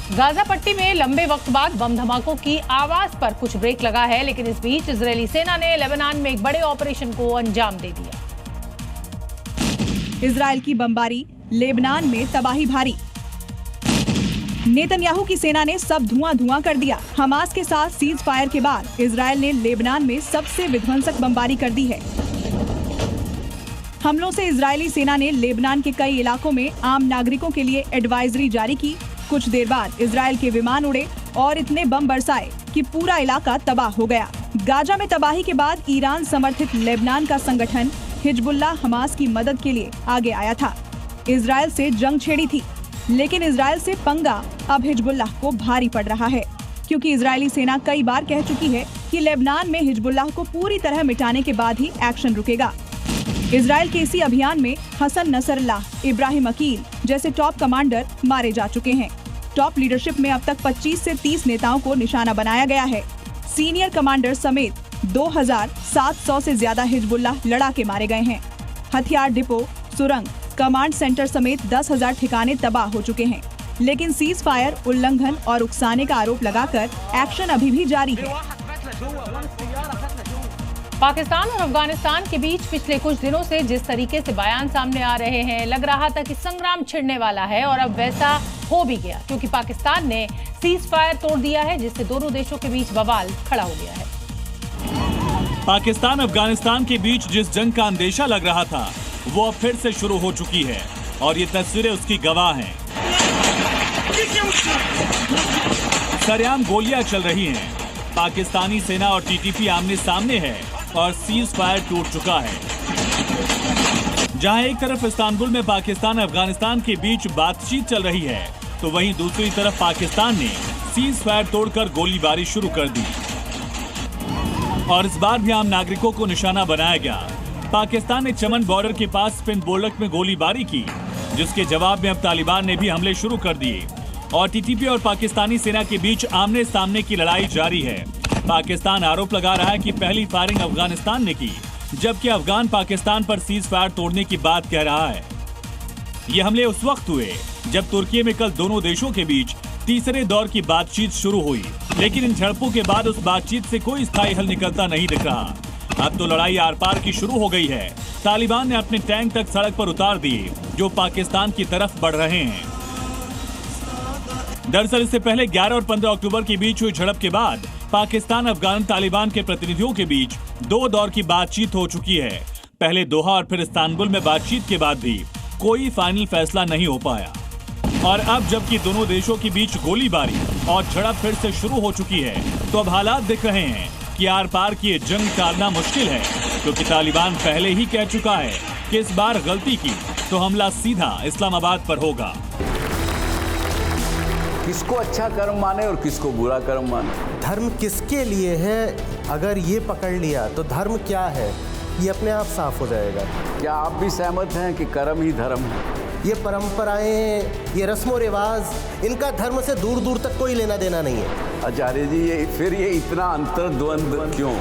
Gaza पट्टी में लंबे वक्त बाद बम धमाकों की आवाज पर कुछ ब्रेक लगा है, लेकिन इस बीच इजरायली सेना ने लेबनान में एक बड़े ऑपरेशन को अंजाम दे दिया। इजरायल की बमबारी, लेबनान में तबाही भारी। नेतन्याहू की सेना ने सब धुआं कर दिया। हमास के साथ सीज फायर के बाद इजरायल ने लेबनान में सबसे विध्वंसक बमबारी कर दी है। हमलों से इजरायली सेना ने लेबनान के कई इलाकों में आम नागरिकों के लिए एडवाइजरी जारी की। कुछ देर बाद इजरायल के विमान उड़े और इतने बम बरसाए कि पूरा इलाका तबाह हो गया। गाजा में तबाही के बाद ईरान समर्थित लेबनान का संगठन हिजबुल्लाह हमास की मदद के लिए आगे आया था। इजरायल से जंग छेड़ी थी, लेकिन इजरायल से पंगा अब हिजबुल्लाह को भारी पड़ रहा है, क्योंकि इजरायली सेना कई बार कह चुकी है कि लेबनान में हिजबुल्लाह को पूरी तरह मिटाने के बाद ही एक्शन रुकेगा। इजरायल के इसी अभियान में हसन नसरल्लाह, इब्राहिम अकील जैसे टॉप कमांडर मारे जा चुके हैं। टॉप लीडरशिप में अब तक 25 से 30 नेताओं को निशाना बनाया गया है। सीनियर कमांडर समेत 2700 से ज्यादा हिजबुल्लाह लड़ाके मारे गए हैं। हथियार डिपो, सुरंग, कमांड सेंटर समेत 10,000 ठिकाने तबाह हो चुके हैं। लेकिन सीज फायर उल्लंघन और उकसाने का आरोप लगाकर एक्शन अभी भी जारी है। पाकिस्तान और अफगानिस्तान के बीच पिछले कुछ दिनों से जिस तरीके से बयान सामने आ रहे हैं, लग रहा था कि संग्राम छिड़ने वाला है और अब वैसा हो भी गया, क्योंकि पाकिस्तान ने सीज फायर तोड़ दिया है, जिससे दोनों देशों के बीच बवाल खड़ा हो गया है। पाकिस्तान अफगानिस्तान के बीच जिस जंग का अंदेशा लग रहा था, वो अब फिर से शुरू हो चुकी है और ये तस्वीरें उसकी गवाह हैं। सरेआम गोलियां चल रही हैं। पाकिस्तानी सेना और टीटीपी आमने सामने है और सीज फायर टूट चुका है। जहां एक तरफ इस्तांबुल में पाकिस्तान अफगानिस्तान के बीच बातचीत चल रही है, तो वहीं दूसरी तरफ पाकिस्तान ने सीज फायर तोड़कर गोलीबारी शुरू कर दी और इस बार भी आम नागरिकों को निशाना बनाया गया। पाकिस्तान ने चमन बॉर्डर के पास स्पिन बोल्डक में गोलीबारी की, जिसके जवाब में अब तालिबान ने भी हमले शुरू कर दिए और टीटीपी और पाकिस्तानी सेना के बीच आमने सामने की लड़ाई जारी है। पाकिस्तान आरोप लगा रहा है कि पहली फायरिंग अफगानिस्तान ने की, जबकि अफगान पाकिस्तान पर सीज फायर तोड़ने की बात कह रहा है। ये हमले उस वक्त हुए जब तुर्की में कल दोनों देशों के बीच तीसरे दौर की बातचीत शुरू हुई, लेकिन इन झड़पों के बाद उस बातचीत से कोई स्थायी हल निकलता नहीं दिख रहा। अब तो लड़ाई आर पार की शुरू हो गई है। तालिबान ने अपने टैंक तक सड़क पर उतार दिए, जो पाकिस्तान की तरफ बढ़ रहे हैं। दरअसल इससे पहले 11 और 15 अक्टूबर के बीच हुई झड़प के बाद पाकिस्तान अफगान तालिबान के प्रतिनिधियों के बीच 2 दौर की बातचीत हो चुकी है। पहले दोहा और फिर इस्तांबुल में बातचीत के बाद भी कोई फाइनल फैसला नहीं हो पाया और अब जबकि दोनों देशों के बीच गोलीबारी और झड़प फिर से शुरू हो चुकी है, तो अब हालात दिख रहे हैं कि आर पार की ये जंग टालना मुश्किल है, क्योंकि तालिबान पहले ही कह चुका है कि इस बार गलती की तो हमला सीधा इस्लामाबाद पर होगा। किसको अच्छा कर्म माने और किसको बुरा कर्म माने। धर्म किसके लिए है, अगर ये पकड़ लिया तो धर्म क्या है, ये अपने आप साफ हो जाएगा। क्या आप भी सहमत हैं कि कर्म ही धर्म है? ये परंपराएं, ये रस्मों रिवाज, इनका धर्म से दूर दूर तक कोई लेना देना नहीं है। आचार्य जी, ये इतना अंतर्द्वंद क्यों?